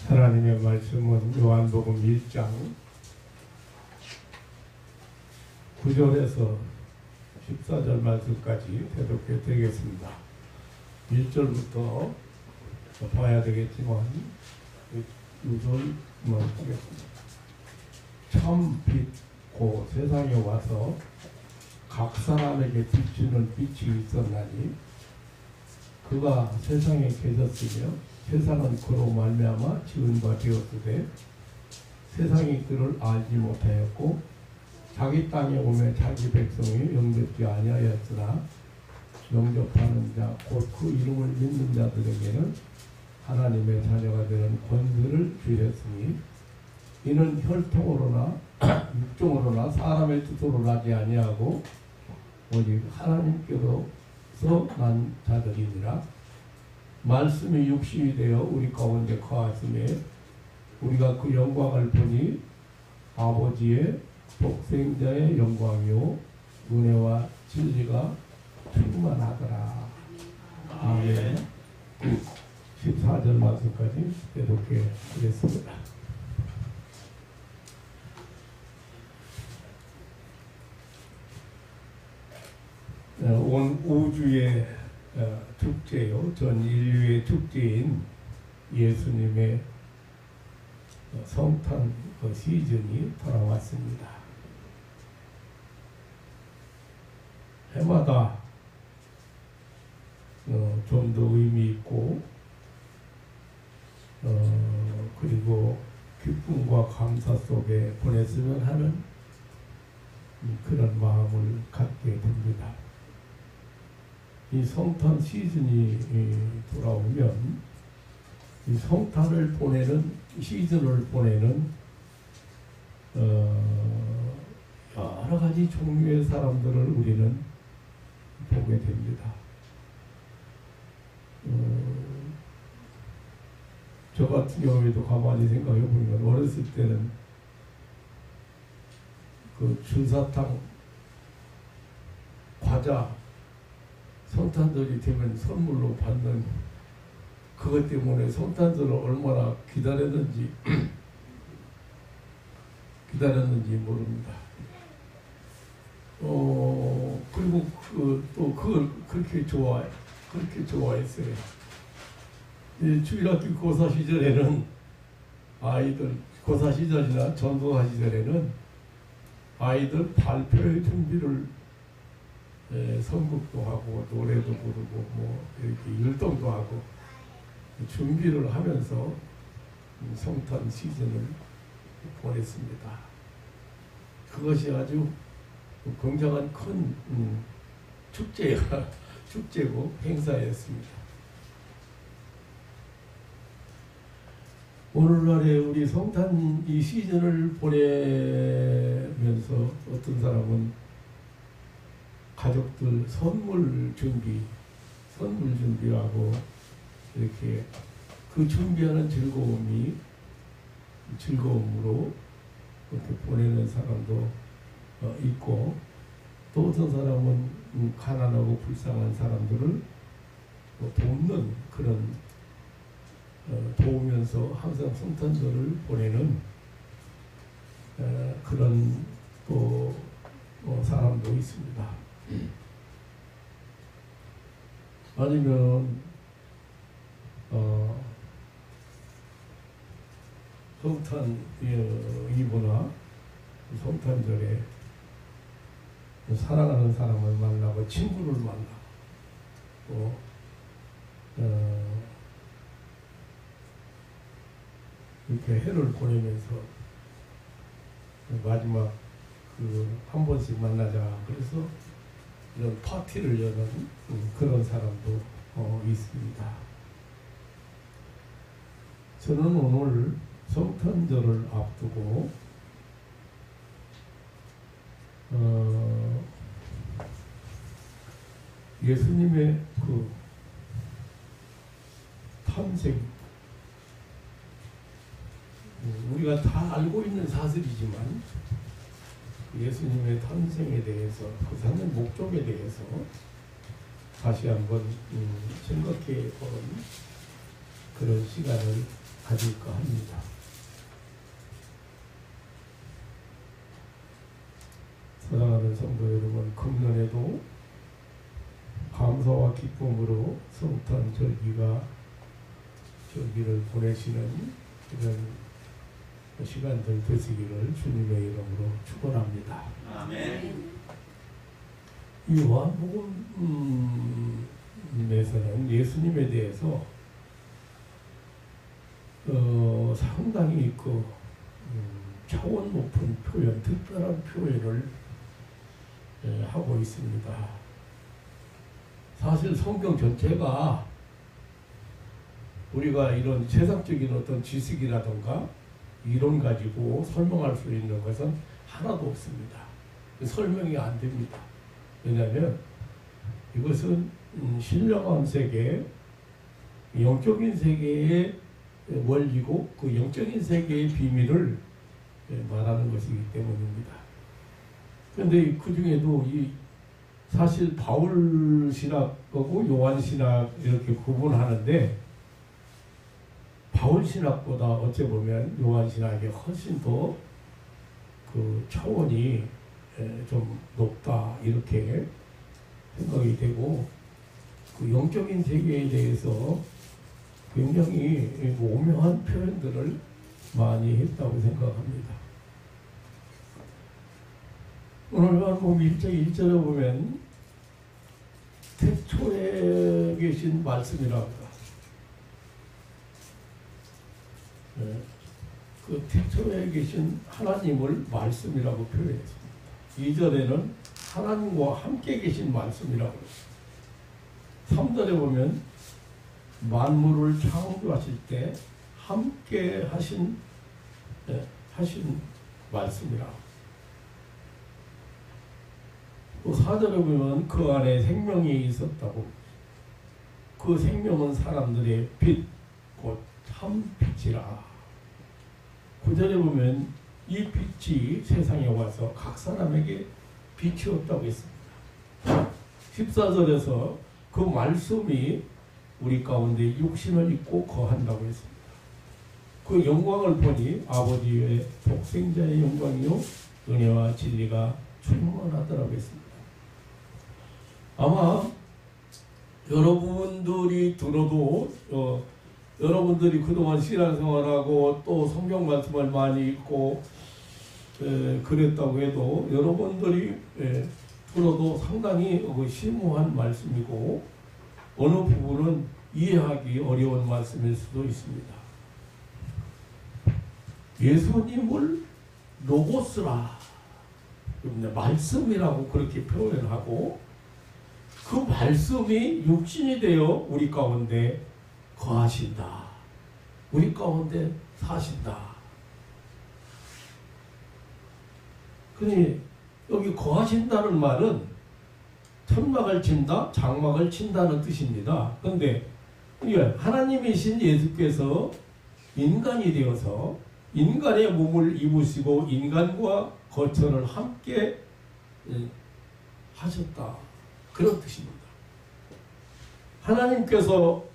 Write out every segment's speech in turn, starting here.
하나님의 말씀은 요한복음 1장 9절에서 14절 말씀까지 대독해 드리겠습니다. 1절부터 봐야 되겠지만 2절만 보겠습니다. 참 빛 고 세상에 와서 각 사람에게 비추는 빛이 있었나니 그가 세상에 계셨으며 세상은 그로 말미암아 지은 바 되었으되 세상이 그를 알지 못하였고 자기 땅에 오매 자기 백성이 영접지 아니하였으나 영접하는 자 곧 그 이름을 믿는 자들에게는 하나님의 자녀가 되는 권세를 주셨으니 이는 혈통으로나 육종으로나 사람의 뜻으로 나지 아니하고 오직 하나님께로서 난 자들이니라. 말씀이 육신이 되어 우리 가운데 거하심에 우리가 그 영광을 보니 아버지의 독생자의 영광이요 은혜와 진리가 충만하더라. 아멘. 14절 말씀까지 대독해 드렸습니다. 온 우주의 축제요, 전 인류의 축제인 예수님의 성탄 시즌이 돌아왔습니다. 해마다 좀 더 의미 있고 그리고 기쁨과 감사 속에 보냈으면 하는 그런 마음을 갖게 됩니다. 이 성탄 시즌이 돌아오면 이 성탄을 보내는 시즌을 보내는 여러 가지 종류의 사람들을 우리는 보게 됩니다. 저 같은 경우에도 가만히 생각해 보면 어렸을 때는 그 주사탕, 과자 성탄절이 되면 선물로 받는 그것 때문에 성탄절을 얼마나 기다렸는지 모릅니다. 그리고 또 그걸 그렇게 좋아했어요. 이 주일학교 고사 시절에는 아이들 고사 시절이나 전도사 시절에는 아이들 발표의 준비를 선곡도 하고 노래도 부르고 뭐 이렇게 율동도 하고 준비를 하면서 성탄 시즌을 보냈습니다. 그것이 아주 굉장한 큰 축제고 행사였습니다. 오늘날에 우리 성탄 이 시즌을 보내면서 어떤 사람은 가족들 선물 준비하고 이렇게 그 준비하는 즐거움으로 이렇게 보내는 사람도 있고 또 어떤 사람은 가난하고 불쌍한 사람들을 돕는 그런 도우면서 항상 성탄절을 보내는 그런 또 사람도 있습니다. 아니면 성탄 이브나 성탄절에 사랑하는 사람을 만나고 친구를 만나고 이렇게 해를 보내면서 마지막 한 번씩 만나자 그래서 이런 파티를 여는 그런 사람도 있습니다. 저는 오늘 성탄절을 앞두고 예수님의 그 탄생 우리가 다 알고 있는 사실이지만 예수님의 탄생에 대해서 그 사는 목적에 대해서 다시 한번 생각해 보는 그런 시간을 가질까 합니다. 사랑하는 성도 여러분, 금년에도 감사와 기쁨으로 성탄 절기를 보내시는 이런 시간들 되시기를 주님의 이름으로 축원합니다. 아멘. 이 요한복음에서는 예수님에 대해서 상당히 차원 높은 표현, 특별한 표현을 하고 있습니다. 사실 성경 전체가 우리가 이런 세상적인 어떤 지식이라든가 이론 가지고 설명할 수 있는 것은 하나도 없습니다. 설명이 안 됩니다. 왜냐하면 이것은 신령한 세계, 영적인 세계의 원리고 그 영적인 세계의 비밀을 말하는 것이기 때문입니다. 그런데 그 중에도 사실 바울 신학하고 요한 신학 이렇게 구분하는데 바울 신학보다 어찌 보면 요한 신학이 훨씬 더 그 차원이 좀 높다 이렇게 생각이 되고 그 영적인 세계에 대해서 굉장히 오묘한 표현들을 많이 했다고 생각합니다. 오늘 요한복음 1장 1절에 보면 태초에 계신 말씀이라고 합니다. 그 태초에 계신 하나님을 말씀이라고 표현했습니다. 2절에는 하나님과 함께 계신 말씀이라고 했습니다. 3절에 보면 만물을 창조하실 때 함께 하신 말씀이라고. 또 4절에 보면 그 안에 생명이 있었다고. 그 생명은 사람들의 빛, 곧 참 빛이라. 9절에 보면 이 빛이 세상에 와서 각 사람에게 빛이었다고 했습니다. 14절에서 그 말씀이 우리 가운데 육신을 입고 거한다고 했습니다. 그 영광을 보니 아버지의 독생자의 영광이요 은혜와 진리가 충만하더라고 했습니다. 아마 여러분들이 들어도 여러분들이 그동안 신앙생활하고 또 성경 말씀을 많이 읽고 그랬다고 해도 여러분들이 들어도 상당히 심오한 말씀이고 어느 부분은 이해하기 어려운 말씀일 수도 있습니다. 예수님을 로고스라, 말씀이라고 그렇게 표현하고 그 말씀이 육신이 되어 우리 가운데 거하신다. 우리 가운데 사신다. 그러니 여기 거하신다는 말은 천막을 친다, 장막을 친다는 뜻입니다. 그런데 하나님이신 예수께서 인간이 되어서 인간의 몸을 입으시고 인간과 거처를 함께 하셨다. 그런 뜻입니다. 하나님께서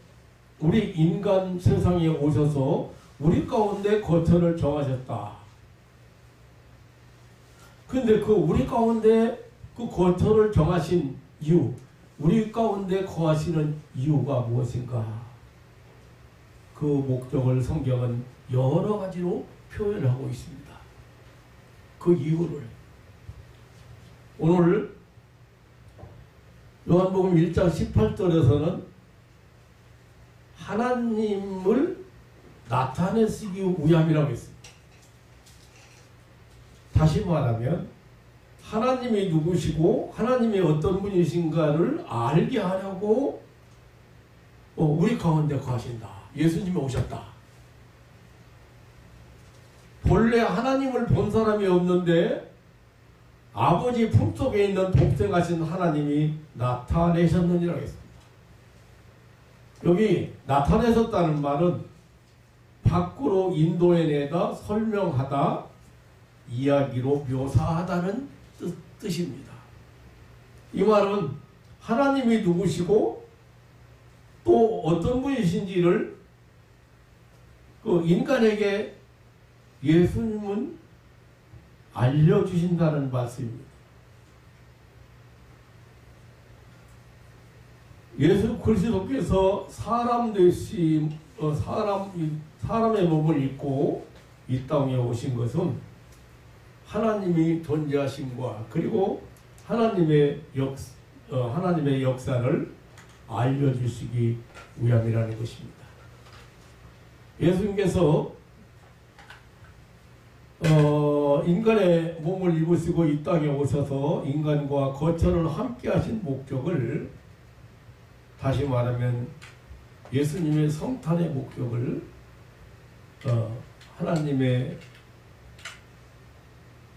우리 인간 세상에 오셔서 우리 가운데 거처를 정하셨다. 그런데 그 우리 가운데 그 거처를 정하신 이유, 우리 가운데 거하시는 이유가 무엇인가? 그 목적을 성경은 여러 가지로 표현하고 있습니다. 그 이유를 오늘 요한복음 1장 18절에서는 하나님을 나타내시기 위함이라고 했습니다. 다시 말하면 하나님이 누구시고 하나님이 어떤 분이신가를 알게 하려고 우리 가운데 거하신다. 예수님이 오셨다. 본래 하나님을 본 사람이 없는데 아버지 품속에 있는 독생하신 하나님이 나타내셨느니라고 했습니다. 여기 나타내셨다는 말은 밖으로 인도해내다, 설명하다, 이야기로 묘사하다는 뜻입니다. 이 말은 하나님이 누구시고 또 어떤 분이신지를 그 인간에게 예수님은 알려주신다는 말씀입니다. 예수 그리스도께서 사람 되신 사람의 몸을 입고 이 땅에 오신 것은 하나님이 존재하심과 그리고 하나님의 역사를 알려주시기 위함이라는 것입니다. 예수님께서 인간의 몸을 입으시고 이 땅에 오셔서 인간과 거처를 함께 하신 목적을, 다시 말하면 예수님의 성탄의 목적을 하나님의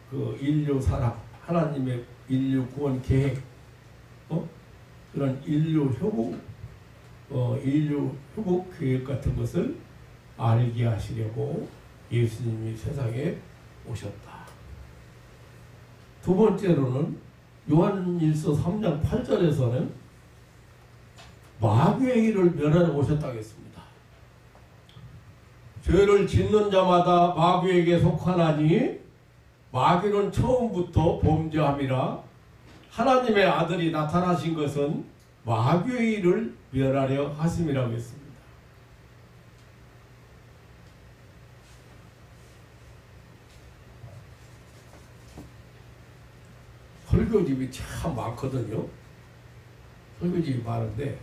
그 인류 사랑, 하나님의 인류 구원 계획, 그런 인류 회복 계획 같은 것을 알게 하시려고 예수님이 세상에 오셨다. 두 번째로는 요한일서 3장 8절에서는 마귀의 일을 멸하러 오셨다고 했습니다. 죄를 짓는 자마다 마귀에게 속하나니 마귀는 처음부터 범죄함이라. 하나님의 아들이 나타나신 것은 마귀의 일을 멸하려 하심이라고 했습니다. 설교집이 참 많거든요. 설교집이 많은데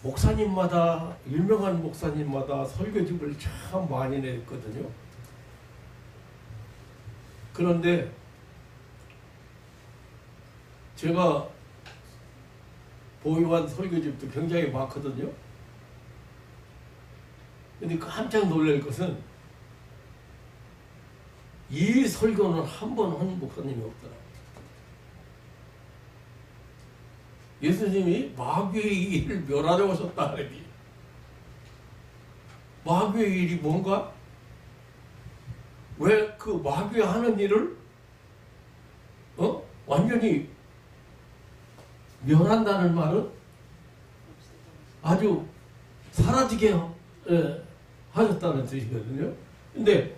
목사님마다, 유명한 목사님마다 설교집을 참 많이 냈거든요. 그런데 제가 보유한 설교집도 굉장히 많거든요. 근데 깜짝 놀랄 것은 이 설교는 한 번 한 목사님이 없더라. 예수님이 마귀의 일을 멸하려 오셨다 그러니 마귀의 일이 뭔가? 왜 그 마귀가 하는 일을 완전히 멸한다는 말은 아주 사라지게 하셨다는 뜻이거든요. 근데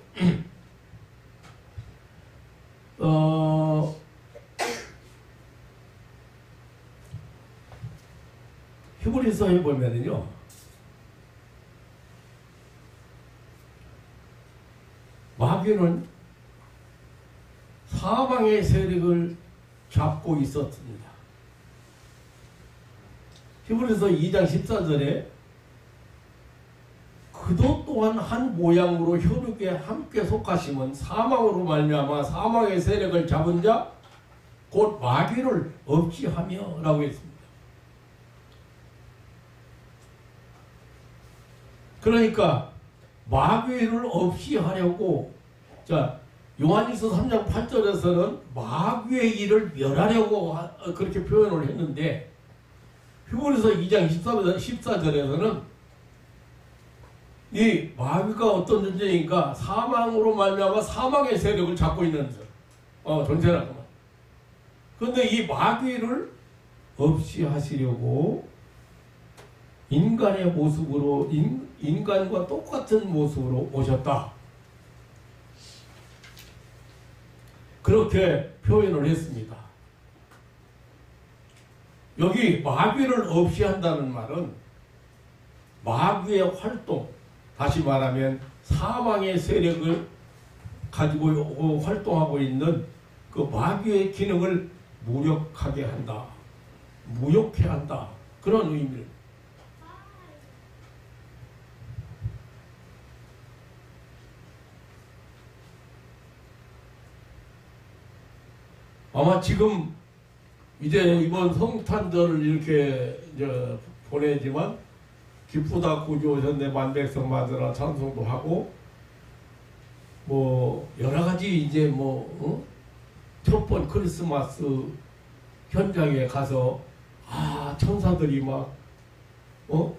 히브리서에 보면은요, 마귀는 사망의 세력을 잡고 있었습니다. 히브리서 2장 14절에 그도 또한 한 모양으로 혈육에 함께 속하심은 사망으로 말미암아 사망의 세력을 잡은 자 곧 마귀를 없이 하며 라고 했습니다. 그러니까 마귀를 없이 하려고, 자 요한일서 3장 8절에서는 마귀의 일을 멸하려고 그렇게 표현을 했는데 히브리서 2장 14절에서는 이 마귀가 어떤 존재인가, 사망으로 말미암아 사망의 세력을 잡고 있는 존재라고. 그런데 이 마귀를 없이 하시려고 인간의 모습으로, 인간과 똑같은 모습으로 오셨다. 그렇게 표현을 했습니다. 여기 마귀를 없이 한다는 말은 마귀의 활동, 다시 말하면 사망의 세력을 가지고 활동하고 있는 그 마귀의 기능을 무력하게 한다, 무력해 한다, 그런 의미를. 아마 지금 이제 이번 성탄절을 이렇게 이제 보내지만 기쁘다 구주 오셨네 만백성 맞으라 찬송도 하고 뭐 여러 가지 이제 첫 번 크리스마스 현장에 가서 천사들이 막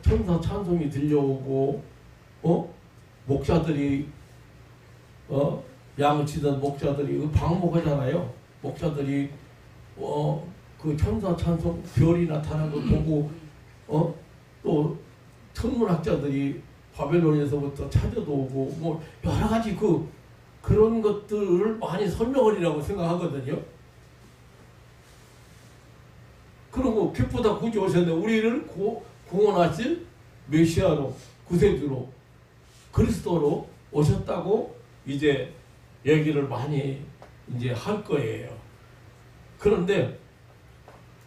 천사 찬송이 들려오고 목자들이 양을 치던 목자들이 방목하잖아요. 목자들이 그 천사 찬송 별이 나타나는 거 보고 또 천문학자들이 바벨론에서부터 찾아도 오고 뭐 여러 가지 그런 것들을 많이 설명하리라고 생각하거든요. 그리고 기쁘다 구주 오셨는데 우리를 구원하실 메시아로 구세주로 그리스도로 오셨다고 이제 얘기를 많이 이제 할 거예요. 그런데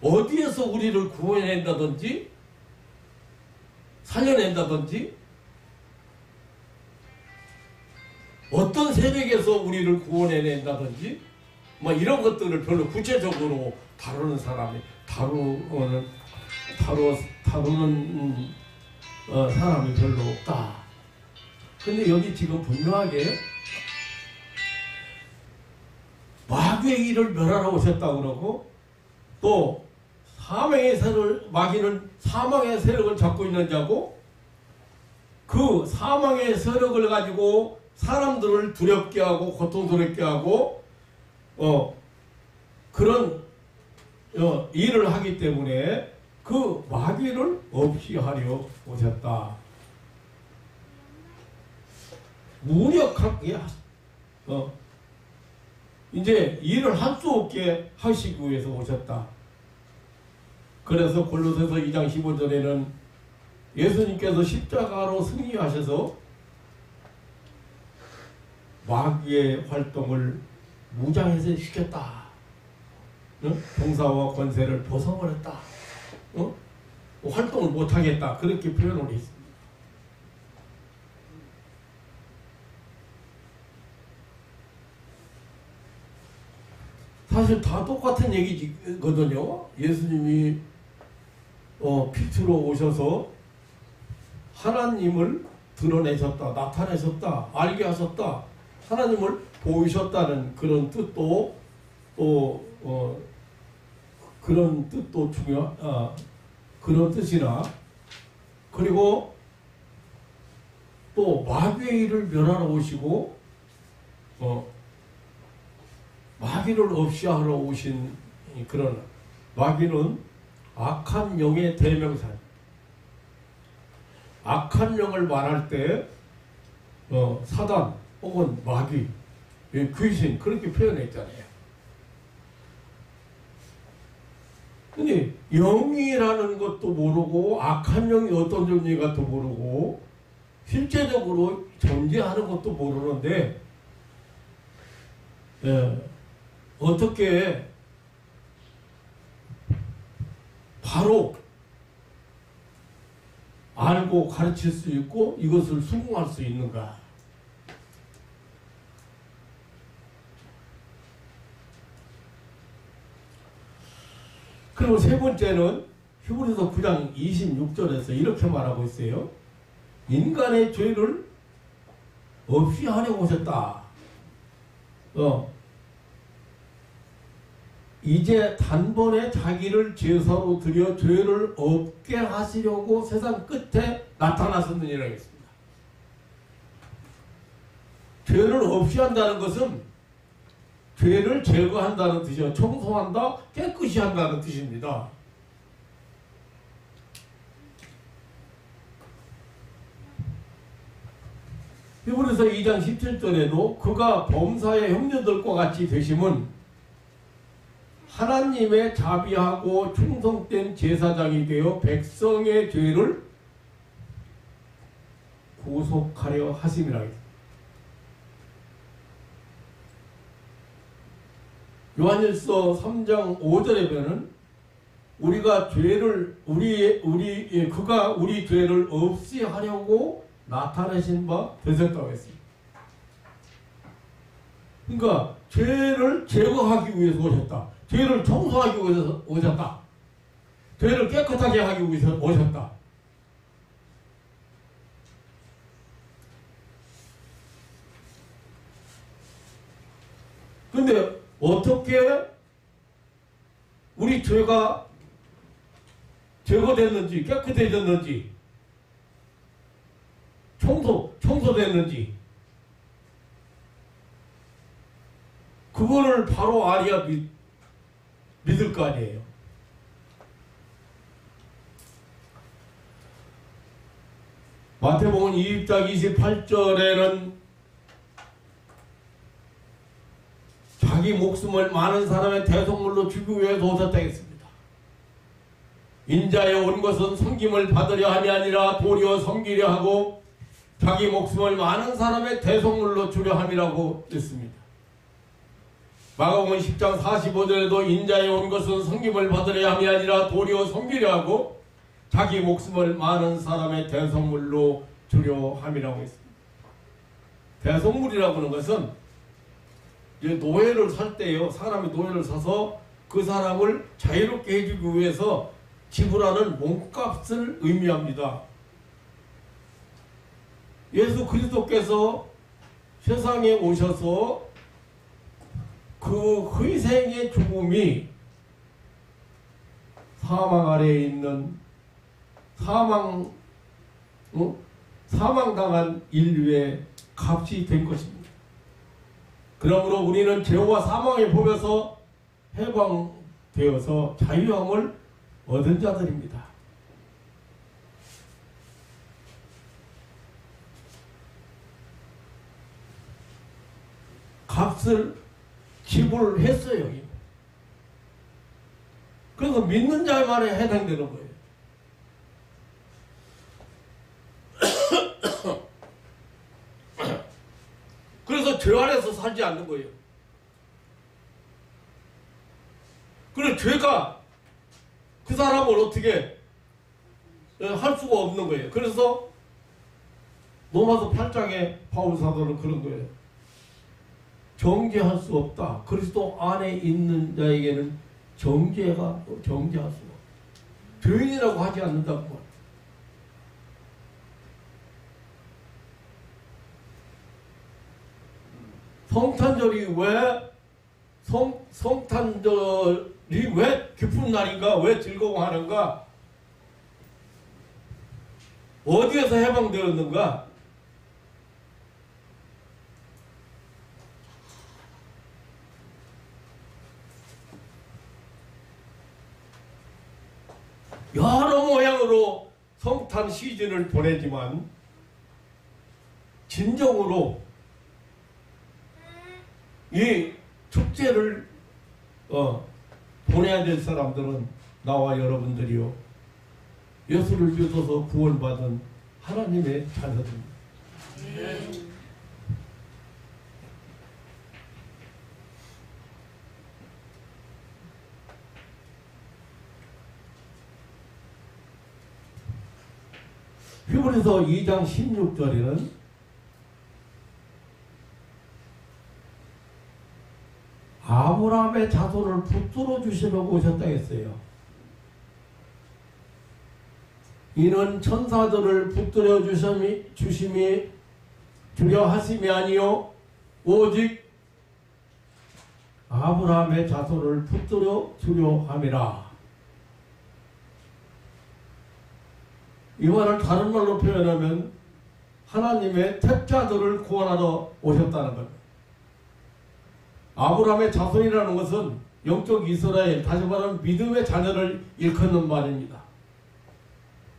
어디에서 우리를 구원해낸다든지 살려낸다든지 어떤 세력에서 우리를 구원해낸다든지 뭐 이런 것들을 별로 구체적으로 다루는 사람이 다루는 사람이 별로 없다. 근데 여기 지금 분명하게 마귀의 일을 멸하러 오셨다고 그러고 또 마귀는 사망의 세력을 잡고 있는 자고 그 사망의 세력을 가지고 사람들을 두렵게 하고 고통스럽게 하고 그런 일을 하기 때문에 그 마귀를 없이 하려 오셨다. 무력하게 이제 일을 할 수 없게 하시기 위해서 오셨다. 그래서 골로새서 2장 15절에는 예수님께서 십자가로 승리하셔서 마귀의 활동을 무장해제 시켰다. 동사와 권세를 벗어버렸다. 활동을 못하겠다. 그렇게 표현을 했습니다. 사실 다 똑같은 얘기거든요. 예수님이 빛으로 오셔서 하나님을 드러내셨다, 나타내셨다, 알게 하셨다, 하나님을 보이셨다는 그런 뜻도 그런 뜻도 그런 뜻이나 그리고 또 마귀의 일을 멸하러 오시고 마귀를 없이 하러 오신 그런 마귀는 악한 영의 대명사. 악한 영을 말할 때 사단 혹은 마귀, 귀신 그렇게 표현했잖아요. 근데 영이라는 것도 모르고 악한 영이 어떤 존재인가도 모르고 실제적으로 존재하는 것도 모르는데 어떻게 바로 알고 가르칠 수 있고 이것을 수긍할 수 있는가? 그리고 세 번째는 히브리서 9장 26절에서 이렇게 말하고 있어요. 인간의 죄를 없이 하려고 오셨다. 이제 단번에 자기를 제사로 드려 죄를 없게 하시려고 세상 끝에 나타나셨느니라 했습니다. 죄를 없이 한다는 것은 죄를 제거한다는 뜻이요. 청소한다, 깨끗이 한다는 뜻입니다. 히브리서 2장 17절에도 그가 범사의 형제들과 같이 되심은 하나님의 자비하고 충성된 제사장이 되어 백성의 죄를 구속하려 하심이라 했습니다. 요한일서 3장 5절에 보면 우리가 죄를 그가 우리 죄를 없이 하려고 나타내신 바 되셨다고 했습니다. 그러니까 죄를 제거하기 위해서 오셨다. 죄를 청소하기 위해서 오셨다. 죄를 깨끗하게 하기 위해서 오셨다. 근데 어떻게 우리 죄가 제거됐는지 깨끗해졌는지 청소됐는지 그거를 바로 알아야 믿을 거 아니에요. 마태복음 20장 28절에는 자기 목숨을 많은 사람의 대속물로 주기 위해서 오셨다 했습니다. 인자에 온 것은 섬김을 받으려 함이 아니라 도리어 섬기려 하고 자기 목숨을 많은 사람의 대속물로 주려 함이라고 했습니다. 마가복음 10장 45절에도 인자에 온 것은 섬김을 받으려 함이 아니라 도리어 섬기려 하고 자기 목숨을 많은 사람의 대속물로 주려 함이라고 했습니다. 대속물이라고 하는 것은 노예를 살 때요, 사람이 노예를 사서 그 사람을 자유롭게 해주기 위해서 지불하는 몸값을 의미합니다. 예수 그리스도께서 세상에 오셔서 그 희생의 죽음이 사망 아래에 있는 사망당한 인류의 값이 된 것입니다. 그러므로 우리는 죄와 사망의 법에서 해방되어서 자유함을 얻은 자들입니다. 값을 지불했어요. 그래서 믿는 자만에 해당되는 거예요. 그래서 죄 안에서 살지 않는 거예요. 그래서 죄가 그 사람을 어떻게 할 수가 없는 거예요. 그래서 로마서 8장에 바울 사도는 그런 거예요. 정죄할 수 없다. 그리스도 안에 있는 자에게는 정죄할 수 없다. 죄인이라고 하지 않는다고 말이에요. 성탄절이 왜 기쁜 날인가? 왜 즐거워하는가? 어디에서 해방되었는가? 여러 모양으로 성탄 시즌을 보내지만 진정으로 이 축제를 보내야 될 사람들은 나와 여러분들이요, 예수를 믿어서 구원받은 하나님의 자녀들입니다. 히브리서 2장 16절에는 아브라함의 자손을 붙들어 주시려고 오셨다 했어요. 이는 천사들을 붙들어 주심이 주려 하심이 아니요 오직 아브라함의 자손을 붙들어 주려 함이라. 이 말을 다른 말로 표현하면 하나님의 택자들을 구원하러 오셨다는 겁니다. 아브라함의 자손이라는 것은 영적 이스라엘, 다시 말하면 믿음의 자녀를 일컫는 말입니다.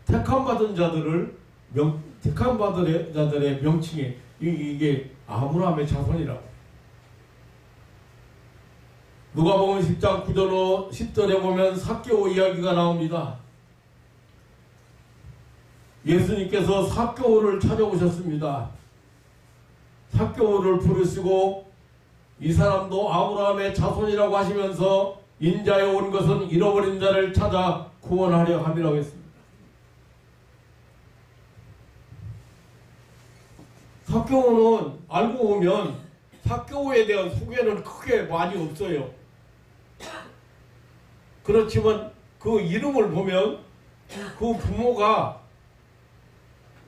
택함받은 자들의 명칭이 이게 아브라함의 자손이라고. 누가복음 10장 10절에 보면 삭개오 이야기가 나옵니다. 예수님께서 삭개오를 찾아오셨습니다. 삭개오를 부르시고 이 사람도 아브라함의 자손이라고 하시면서 인자에 온 것은 잃어버린 자를 찾아 구원하려 함이라고 했습니다. 삭개오는 알고 보면 삭개오에 대한 소개는 크게 많이 없어요. 그렇지만 그 이름을 보면 그 부모가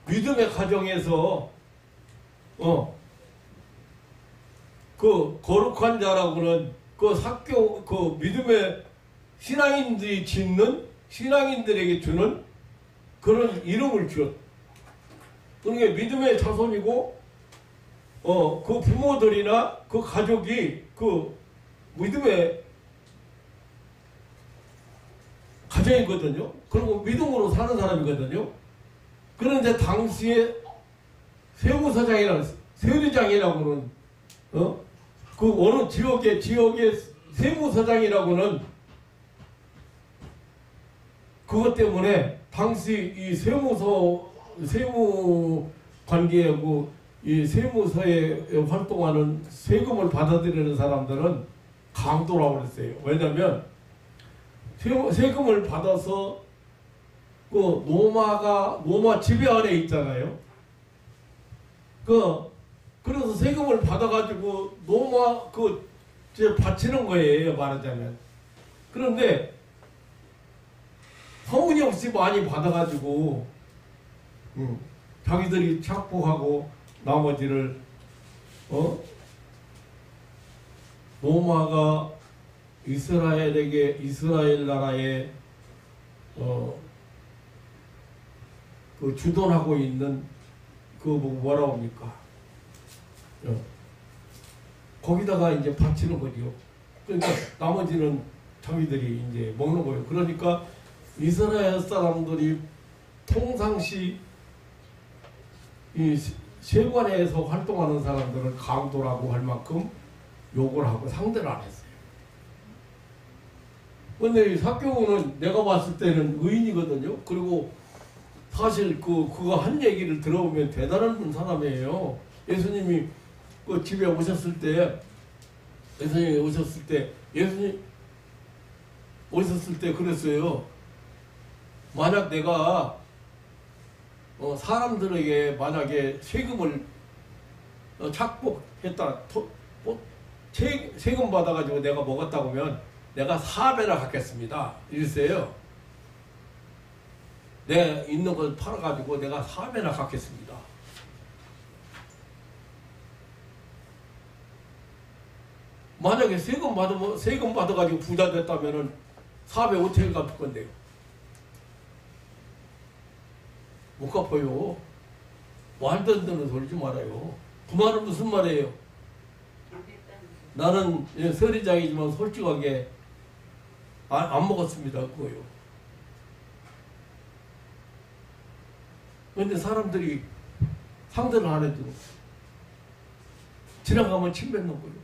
믿음의 가정에서 그 거룩한 자라고는 그 삭개오, 그 믿음의 신앙인들이 짓는, 신앙인들에게 주는 그런 이름을 주었다. 그러니까 믿음의 자손이고 그 부모들이나 그 가족이 그 믿음의 가정이거든요. 그리고 믿음으로 사는 사람이거든요. 그런데 당시에 세무서장이라는 세리장이라고는 그 어느 지역의 세무서장이라고는 그것 때문에 당시 이 세무 관계하고 이 세무서에 활동하는 세금을 받아들이는 사람들은 강도라고 그랬어요. 왜냐하면 세금을 받아서 그 노마 지배 안에 있잖아요. 그래서 세금을 받아가지고 노마 바치는 거예요, 말하자면. 그런데 터무니없이 많이 받아가지고 자기들이 착복하고 나머지를 노마가 이스라엘 나라에 그 주둔하고 있는 그 뭐라고 합니까? 거기다가 이제 바치는 거죠. 그러니까 나머지는 자기들이 이제 먹는 거예요. 그러니까 이스라엘 사람들이 평상시 이 세관에서 활동하는 사람들은 강도라고 할 만큼 욕을 하고 상대를 안 했어요. 근데 이 삭개오는 내가 봤을 때는 의인이거든요. 그리고 사실 그거 한 얘기를 들어보면 대단한 사람이에요. 예수님이 그 집에 오셨을 때, 예수님 오셨을 때 그랬어요. 만약 내가 사람들에게 만약에 세금을 착복했다, 세금 받아가지고 내가 먹었다고 하면 내가 4배나 갚겠습니다. 이랬어요. 내 있는 걸 팔아가지고 내가 4배나 갚겠습니다. 만약에 세금 받아가지고 부자 됐다면은 4배 어떻게 갚을 건데요? 못 갚아요. 말도 안 되는 소리 좀 말아요. 그 말은 무슨 말이에요? 나는 서리장이지만 솔직하게 안 먹었습니다. 그거요. 그런데 사람들이 상대를 안 해주고 지나가면 침 뱉는 거예요.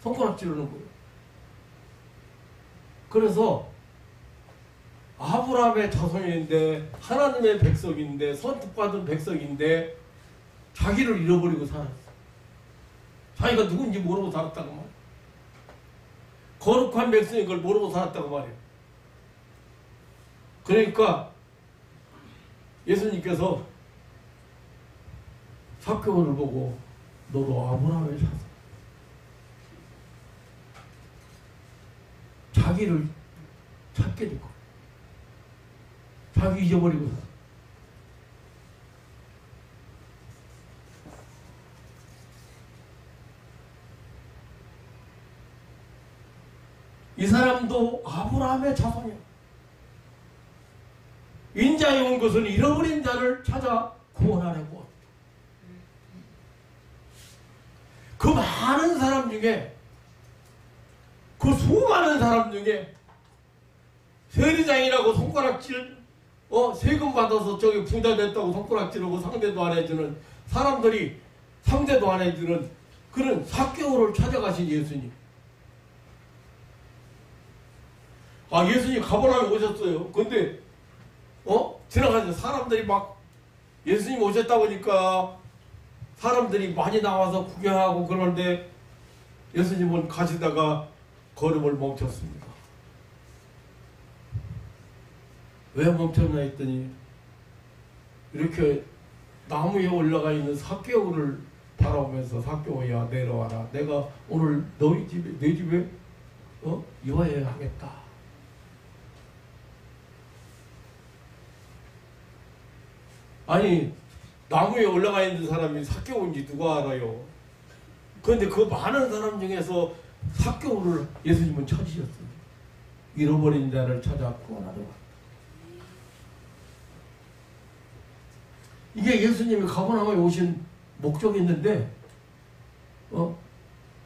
손가락 찌르는 거예요. 그래서 아브라함의 자손인데 하나님의 백성인데 선택받은 백성인데 자기를 잃어버리고 살았어. 자기가 누군지 모르고 살았다고 말이야. 거룩한 백성인 걸 모르고 살았다고 말이야. 그러니까 예수님께서 삭개오를 보고 너도 아브라함의 자손, 자기를 찾게 되고 자기 잊어버리고 이 사람도 아브라함의 자손이야. 인자에 온 것은 잃어버린 자를 찾아 구원하려고. 그 많은 사람 중에, 그 수많은 사람 중에 세리장이라고 손가락질, 세금 받아서 저기 부자 됐다고 손가락질하고 상대도 안 해주는 사람들이 상대도 안 해주는 그런 삭개오를 찾아가신 예수님. 예수님 가버나움에 오셨어요. 근데 지나가서 사람들이 막 예수님 오셨다 보니까 사람들이 많이 나와서 구경하고 그러는데 예수님은 가시다가 걸음을 멈췄습니다. 왜 멈췄나 했더니 이렇게 나무에 올라가 있는 삭개오를 바라보면서 삭개오야 내려와라. 내가 오늘 너희 집에 내 집에 유하여야 하겠다. 아니 나무에 올라가 있는 사람이 삭개오인지 누가 알아요? 그런데 그 많은 사람 중에서 삭개오를 예수님은 찾으셨어요. 잃어버린 자를 찾아 구원하러 왔다. 이게 예수님이 가버나움에 오신 목적이 있는데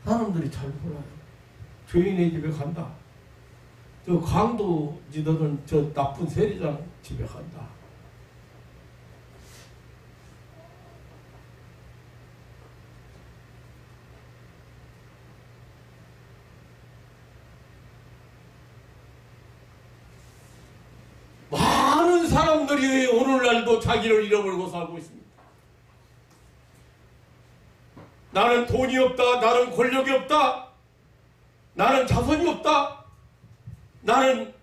사람들이 잘 몰라요. 죄인의 집에 간다. 저 강도지들은 저 나쁜 세리장 집에 간다. 사람들이 오늘날도 자기를 잃어버리고 살고 있습니다. 나는 돈이 없다. 나는 권력이 없다. 나는 자손이 없다. 나는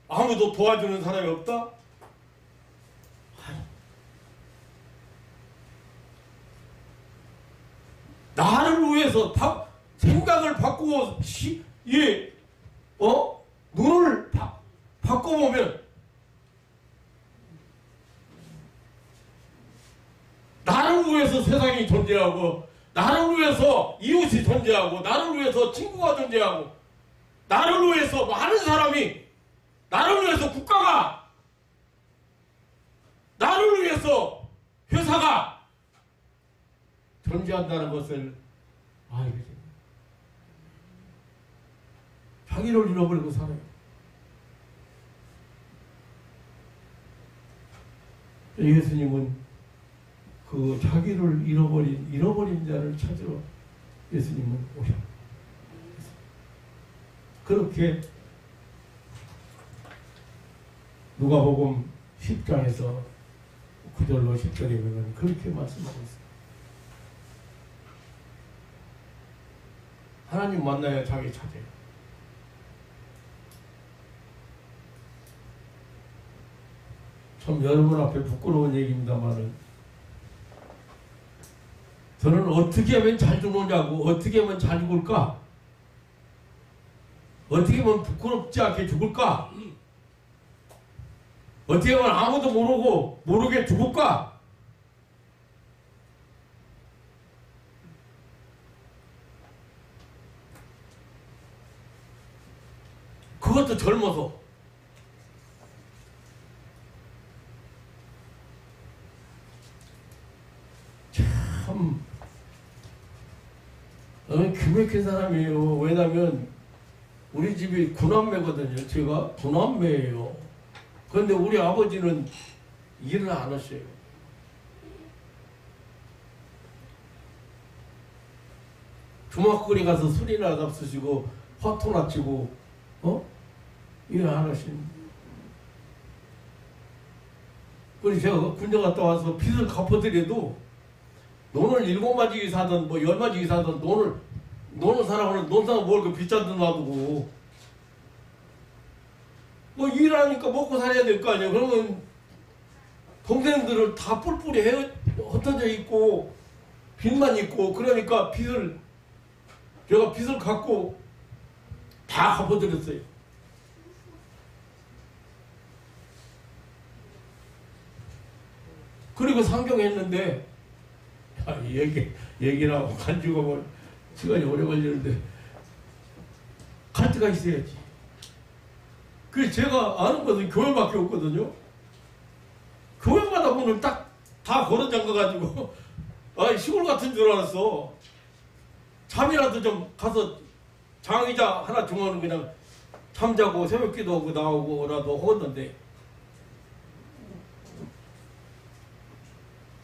아무도 도와주는 사람이 없다. 나를 위해서 생각을 바꾸고 눈을 바꿔보면 나를 위해서 세상이 존재하고, 나를 위해서 이웃이 존재하고, 나를 위해서 친구가 존재하고, 나를 위해서 많은 사람이, 나를 위해서 국가가, 나를 위해서 회사가 존재한다는 것을 알게 됩니다. 자기를 잃어버리고 살아요. 예수님은 그 자기를 잃어버린 자를 찾으러 예수님은 오셨습니다. 그렇게 누가복음 10장에서 9절로 10절에 보면 그렇게 말씀하고 있습니다. 하나님 만나야 자기 찾아요. 참 여러분 앞에 부끄러운 얘기입니다만은, 저는 어떻게 하면 잘 죽느냐고, 어떻게 하면 잘 죽을까? 어떻게 하면 부끄럽지 않게 죽을까? 어떻게 하면 아무도 모르게 죽을까? 그것도 젊어서. 참 기맥힌 사람이에요. 왜냐면 우리 집이 구남매거든요. 제가 구남매예요. 그런데 우리 아버지는 일을 안 하셔요. 주막거리 가서 술이나 잡수시고 화투나 치고 일을 안 하시는. 그래서 제가 군대 갔다 와서 빚을 갚아드려도 돈을 7마지기 사든 10마지기 사든 노는 사람은 논사가 뭘 그 빚잔도 놔두고 일하니까 먹고 살아야 될 거 아니에요. 그러면 동생들을 다 뿔뿔이 흩어져 있고 빚만 있고, 그러니까 제가 빚을 갖고 다 갚아드렸어요. 그리고 상경했는데, 얘기를 하고 간주가 시간이 오래 걸리는데, 갈 데가 있어야지. 그래서 제가 아는 것은 교회밖에 없거든요. 교회마다 문을 딱 다 걸어 잠가가지고 시골 같은 줄 알았어. 잠이라도 좀 가서 장의자 하나 주면은 그냥 잠자고 새벽기도 하고 나오고라도 하겠는데,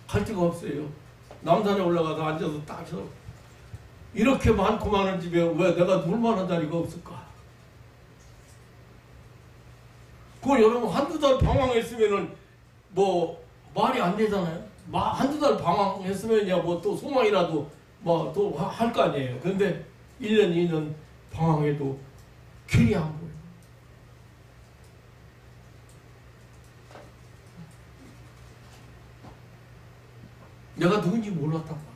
갈 데가 없어요. 남산에 올라가서 앉아서 딱 이렇게 많고 많은 집에 왜 내가 놀 만한 자리가 없을까? 그걸 여러분 한두 달 방황했으면은 말이 안 되잖아요. 한두 달 방황했으면야 또 소망이라도 또 할 거 아니에요. 그런데 1년, 2년 방황해도 길이 안 보여. 내가 누군지 몰랐단 말이야.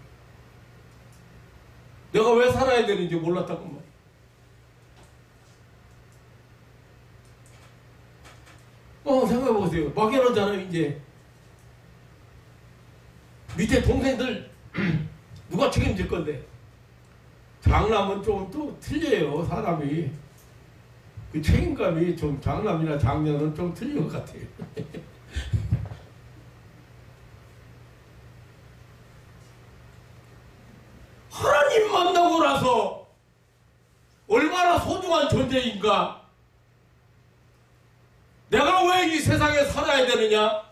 내가 왜 살아야 되는지 몰랐단 말이야. 생각해보세요. 막연하잖아요. 이제 밑에 동생들 누가 책임질 건데. 장남은 좀 또 틀려요. 사람이 그 책임감이 좀, 장남이나 장녀는 좀 틀린 것 같아요. 하나님 만나고 나서 얼마나 소중한 존재인가. 내가 왜 이 세상에 살아야 되느냐?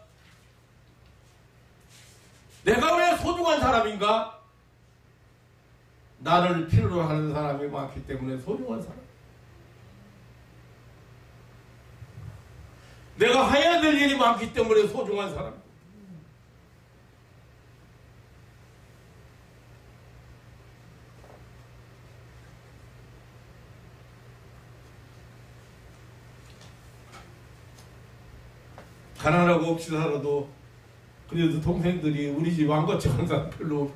내가 왜 소중한 사람인가? 나를 필요로 하는 사람이 많기 때문에 소중한 사람. 내가 해야 될 일이 많기 때문에 소중한 사람. 가난하고 없이 살아도 그래도 동생들이 우리 집 안 거쳐간 사람 별로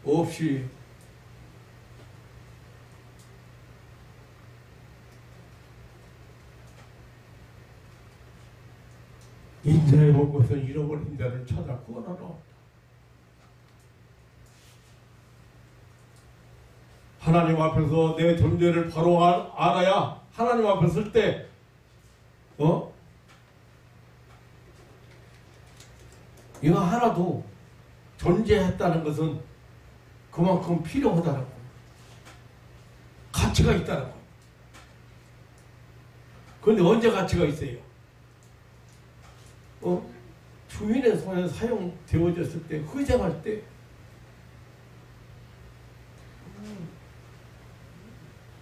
없이 인자에 본 것은 잃어버린 자를 찾아 구원하러 하나님 앞에서 내 존재를 바로 알아야 하나님 앞에 설 때 이거 하나도 존재했다는 것은 그만큼 필요하다는 거, 가치가 있다는 거. 그런데 언제 가치가 있어요? 주인의 손에 사용되어졌을 때, 희생할 때,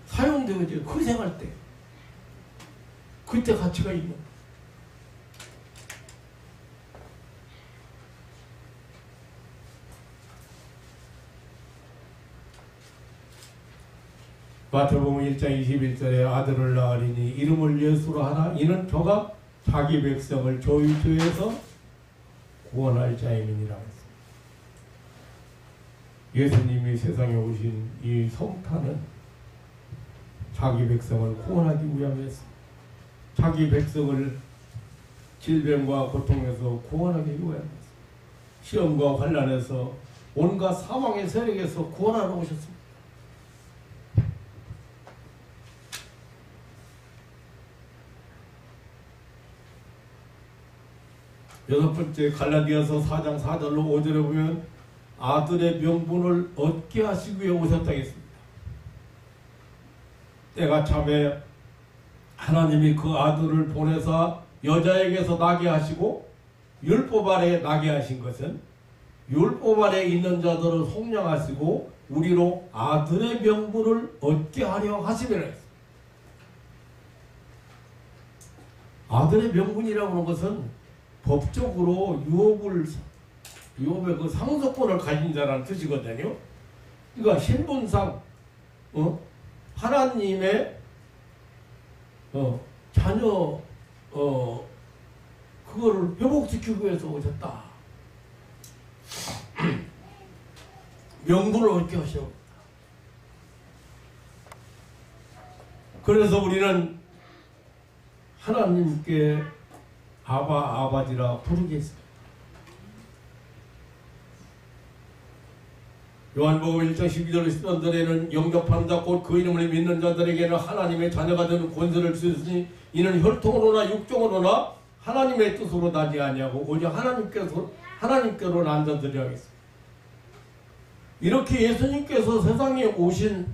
사용되어져 희생할 때, 그때 가치가 있는 거예요. 마태복음 1장 21절에 아들을 낳으리니 이름을 예수로 하라. 이는 저가 자기 백성을 저주에서 구원할 자임이니라 했습니다. 예수님이 세상에 오신 이 성탄은 자기 백성을 구원하기 위함이었습니다. 자기 백성을 질병과 고통에서 구원하기 위함이었습니다. 시험과 환난에서 온갖 사망의 세력에서 구원하러 오셨습니다. 여섯 번째, 갈라디아서 4장 4절로 5절에 보면 아들의 명분을 얻게 하시기 위해 오셨다 했습니다. 때가 참에 하나님이 그 아들을 보내사 여자에게서 나게 하시고 율법 아래 나게 하신 것은 율법 아래 있는 자들을 속량하시고 우리로 아들의 명분을 얻게 하려 하심이라 했습니다. 아들의 명분이라고 하는 것은 법적으로 유업의 그 상속권을 가진 자라는 뜻이거든요. 그러니까 신분상 하나님의 자녀 그거를 회복시키기 위해서 오셨다. 명분을 얻게 하셔. 그래서 우리는 하나님께 아바지라 부르겠습니다. 요한복음 1장 12절에 쓰던 자들에는 영접하는 자 곧 그 이름을 믿는 자들에게는 하나님의 자녀가 되는 권세를 주셨으니 이는 혈통으로나 육종으로나 하나님의 뜻으로 나지 아니하고 오직 하나님께로 난 자들이라 하겠습니다. 이렇게 예수님께서 세상에 오신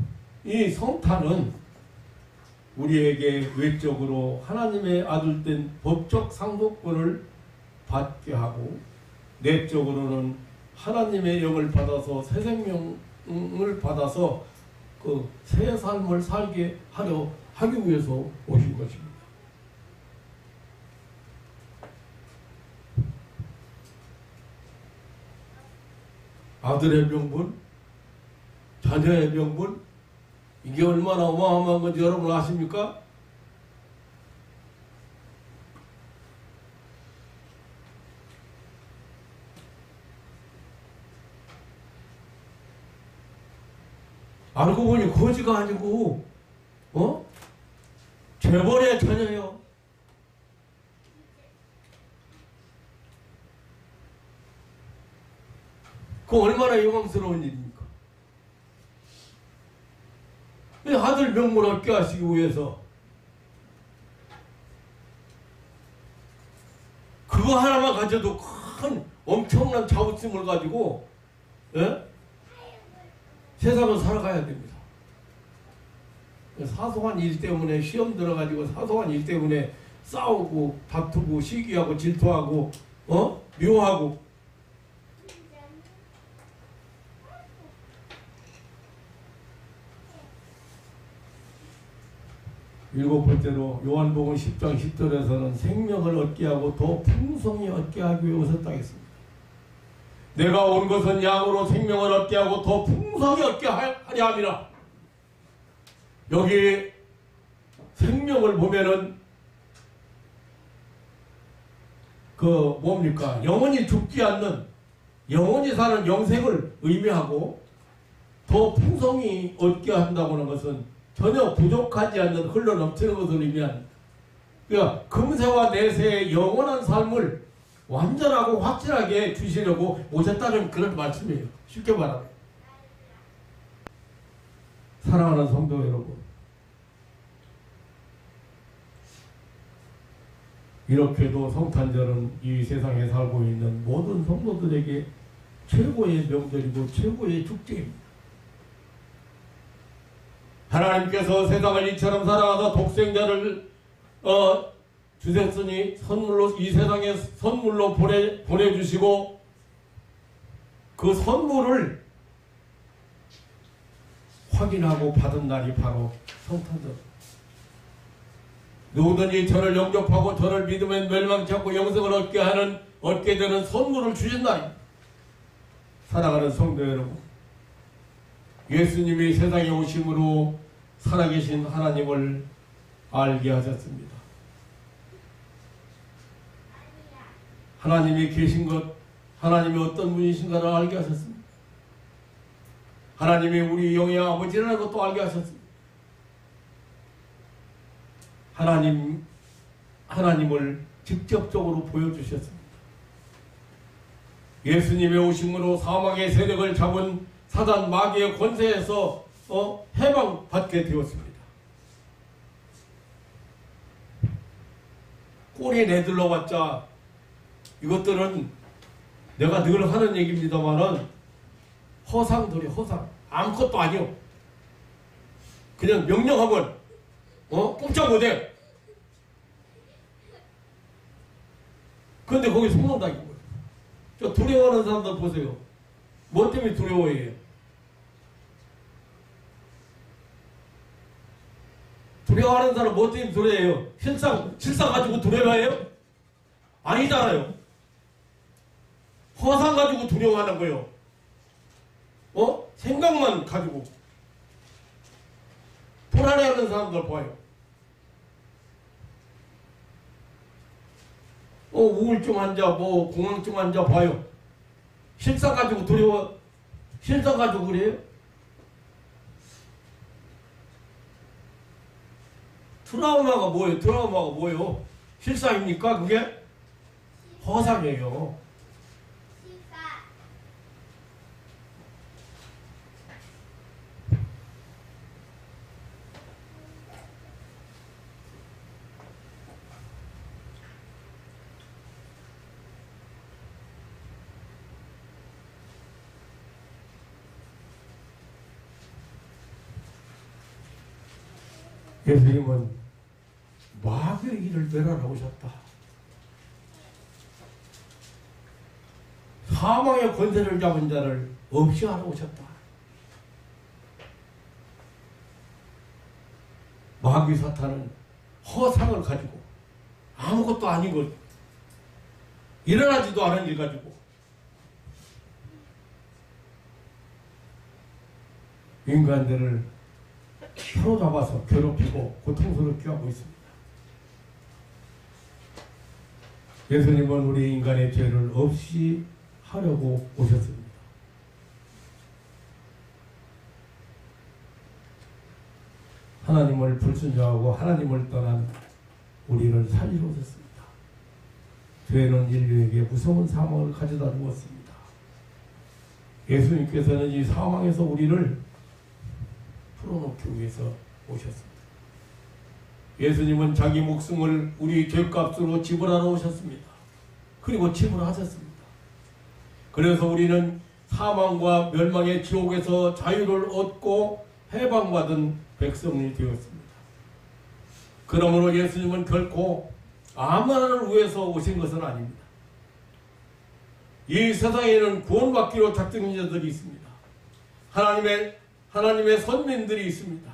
이 성탄은 우리에게 외적으로 하나님의 아들 된 법적 상속권을 받게 하고 내적으로는 하나님의 영을 받아서 새 생명을 받아서 그 새 삶을 살게 하기 위해서 오신 것입니다. 아들의 명분, 자녀의 명분, 이게 얼마나 어마어마한 건지 여러분 아십니까? 알고 보니 거지가 아니고 재벌의 자녀예요. 그 얼마나 영광스러운 일입니까? 아들 명분을 얻게 하시기 위해서 그거 하나만 가져도 큰 엄청난 자부심을 가지고 세상을 살아가야 됩니다. 사소한 일 때문에 시험 들어가지고 사소한 일 때문에 싸우고 다투고 시기하고 질투하고 미워하고 일곱 번째로 요한복음 10장 10절에서는 생명을 얻게 하고 더 풍성히 얻게 하기 위해 오셨다 했습니다. 내가 온 것은 양으로 생명을 얻게 하고 더 풍성히 얻게 하려 함이라. 여기 생명을 보면은 그 뭡니까? 영원히 죽지 않는 영원히 사는 영생을 의미하고 더 풍성히 얻게 한다고 하는 것은 전혀 부족하지 않는 흘러넘치는 것을 의미합니다. 그러니까 금세와 내세의 영원한 삶을 완전하고 확실하게 주시려고 오셨다는 그런 말씀이에요. 쉽게 말하면. 사랑하는 성도 여러분, 이렇게도 성탄절은 이 세상에 살고 있는 모든 성도들에게 최고의 명절이고 최고의 축제입니다. 하나님께서 세상을 이처럼 사랑하사 독생자를 주셨으니 선물로 이 세상에 선물로 보내주시고 그 선물을 확인하고 받은 날이 바로 성탄절. 누구든지 저를 영접하고 저를 믿으면 멸망치 않고 영생을 얻게 되는 선물을 주신 날입니다. 사랑하는 성도 여러분, 예수님이 세상에 오심으로 살아계신 하나님을 알게 하셨습니다. 하나님이 계신 것, 하나님이 어떤 분이신가를 알게 하셨습니다. 하나님이 우리 영의 아버지라는 것도 알게 하셨습니다. 하나님을 직접적으로 보여주셨습니다. 예수님의 오심으로 사망의 세력을 잡은 사단 마귀의 권세에서 해방받게 되었습니다. 꼬리 내둘러봤자 이것들은 내가 늘 하는 얘기입니다만은 허상들이에요. 허상. 아무것도 아니요. 그냥 명령하면 꼼짝 못해. 그런데 거기 속는다 이거예요. 저 두려워하는 사람들 보세요. 뭐 때문에 두려워해요? 두려워하는 사람 뭐 때문에 두려워해요? 실상 가지고 두려워해요? 아니잖아요. 허상 가지고 두려워하는 거예요. 생각만 가지고. 불안해하는 사람들 봐요. 우울증 환자, 공황증 환자 봐요. 실상 가지고 실상 가지고 그래요? 트라우마가 뭐예요? 실상입니까? 그게? 허상이에요. 예수님은 마귀의 일을 멸하러 오셨다. 사망의 권세를 잡은 자를 없이 하러 오셨다. 마귀 사탄은 허상을 가지고 아무것도 아닌 것, 일어나지도 않은 일 가지고 인간들을 사로잡아서 괴롭히고 고통스럽게 하고 있습니다. 예수님은 우리 인간의 죄를 없이 하려고 오셨습니다. 하나님을 불순종하고 하나님을 떠난 우리를 살리러 오셨습니다. 죄는 인류에게 무서운 사망을 가져다 주었습니다. 예수님께서는 이 사망에서 우리를 풀어놓기 위해서 오셨습니다. 예수님은 자기 목숨을 우리 죄값으로 지불하러 오셨습니다. 그리고 지불하셨습니다. 그래서 우리는 사망과 멸망의 지옥에서 자유를 얻고 해방받은 백성이 되었습니다. 그러므로 예수님은 결코 아무나를 위해서 오신 것은 아닙니다. 이 세상에는 구원받기로 작정인 자들이 있습니다. 하나님의 선민들이 있습니다.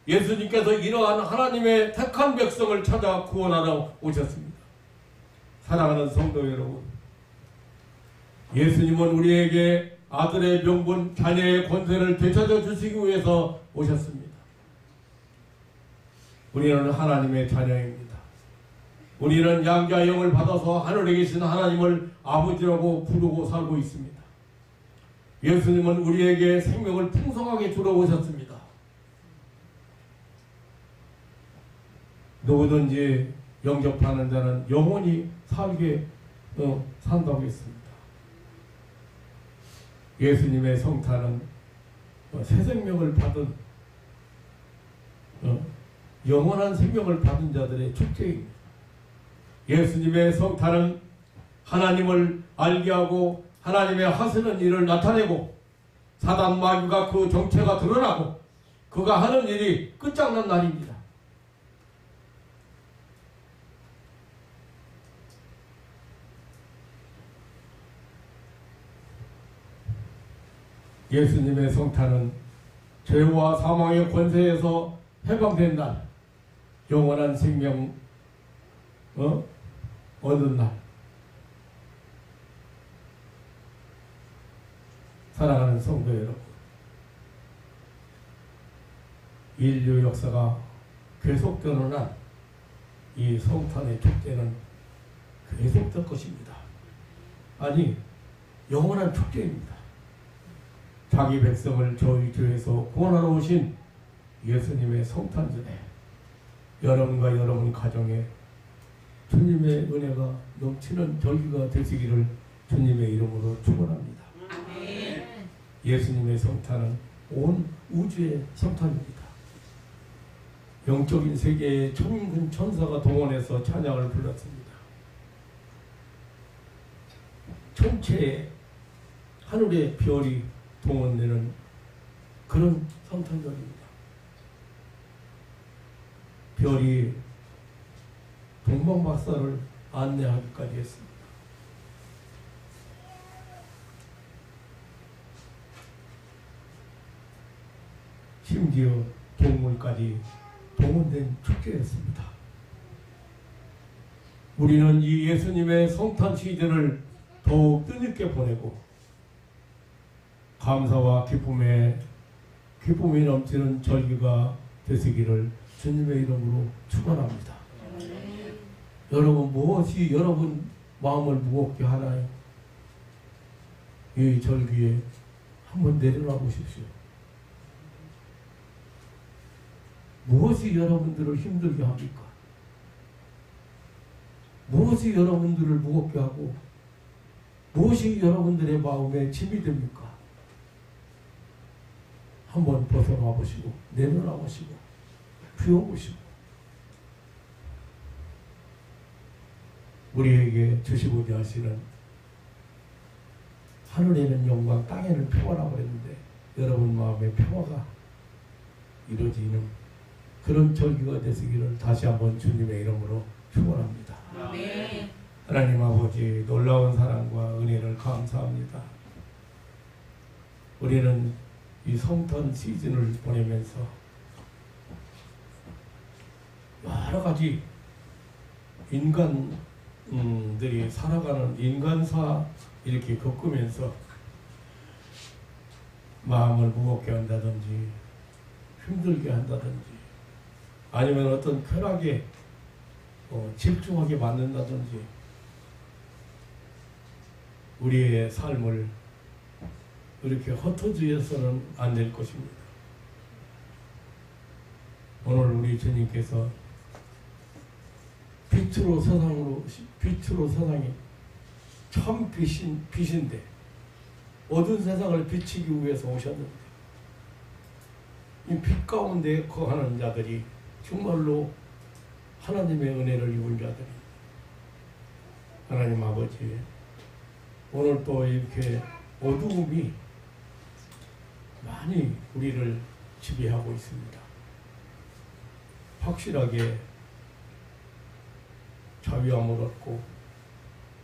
예수님께서 이러한 하나님의 택한 백성을 찾아 구원하러 오셨습니다. 사랑하는 성도 여러분, 예수님은 우리에게 아들의 명분, 자녀의 권세를 되찾아 주시기 위해서 오셨습니다. 우리는 하나님의 자녀입니다. 우리는 양자 영을 받아서 하늘에 계신 하나님을 아버지라고 부르고 살고 있습니다. 예수님은 우리에게 생명을 풍성하게 주러 오셨습니다. 누구든지 영접하는 자는 영원히 살게 산다고 했습니다. 예수님의 성탄은 새 생명을 받은 영원한 생명을 받은 자들의 축제입니다. 예수님의 성탄은 하나님을 알게 하고 하나님의 하시는 일을 나타내고 사단 마귀가 그 정체가 드러나고 그가 하는 일이 끝장난 날입니다. 예수님의 성탄은 죄와 사망의 권세에서 해방된 날, 영원한 생명 얻은 날. 사랑하는 성도 여러분, 인류 역사가 계속되는 한 이 성탄의 축제는 계속될 것입니다. 아니, 영원한 축제입니다. 자기 백성을 저희 죄에서 구원하러 오신 예수님의 성탄절에 여러분과 여러분 가정에 주님의 은혜가 넘치는 절기가 되시기를 주님의 이름으로 축원합니다. 예수님의 성탄은 온 우주의 성탄입니다. 영적인 세계의 천군 천사가 동원해서 찬양을 불렀습니다. 전체의 하늘의 별이 동원되는 그런 성탄절입니다. 별이 동방박사를 안내하기까지 했습니다. 심지어 동물까지 동원된 축제였습니다. 우리는 이 예수님의 성탄 시즌을 더욱 뜻있게 보내고 감사와 기쁨이 넘치는 절기가 되시기를 주님의 이름으로 축원합니다. 여러분, 무엇이 여러분 마음을 무겁게 하나요? 이 절기에 한번 내려놔 보십시오. 무엇이 여러분들을 힘들게 합니까? 무엇이 여러분들을 무겁게 하고 무엇이 여러분들의 마음에 짐이 됩니까? 한번 벗어나 보시고 내려놔 보시고 비워보시고 우리에게 주시고자 하시는 하늘에는 영광 땅에는 평화라고 했는데 여러분 마음에 평화가 이루어지는 그런 절기가 되시기를 다시 한번 주님의 이름으로 축원합니다. 네. 하나님 아버지, 놀라운 사랑과 은혜를 감사합니다. 우리는 이 성탄 시즌을 보내면서 여러 가지 인간들이 살아가는 인간사 이렇게 겪으면서 마음을 무겁게 한다든지 힘들게 한다든지 아니면 어떤 쾌락에 집중하게 만든다든지 우리의 삶을 이렇게 흩어져서는 안 될 것입니다. 오늘 우리 주님께서 빛으로 세상이 참 빛인데 어두운 세상을 비추기 위해서 오셨는데 이 빛 가운데 거하는 자들이 정말로 하나님의 은혜를 입은 자들이 하나님 아버지 오늘 또 이렇게 어두움이 많이 우리를 지배하고 있습니다. 확실하게 자유함을 얻고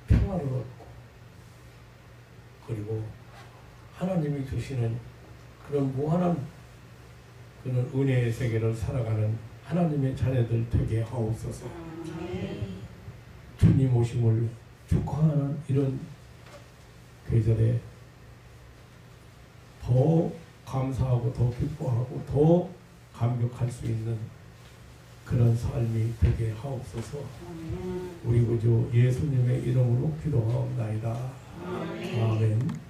평화를 얻고 그리고 하나님이 주시는 그런 무한한 그는 은혜의 세계를 살아가는 하나님의 자녀들 되게 하옵소서. 주님 오심을 축하하는 이런 계절에 더 감사하고 더 기뻐하고 더 감격할 수 있는 그런 삶이 되게 하옵소서. 우리 구주 예수님의 이름으로 기도하옵나이다. 아멘.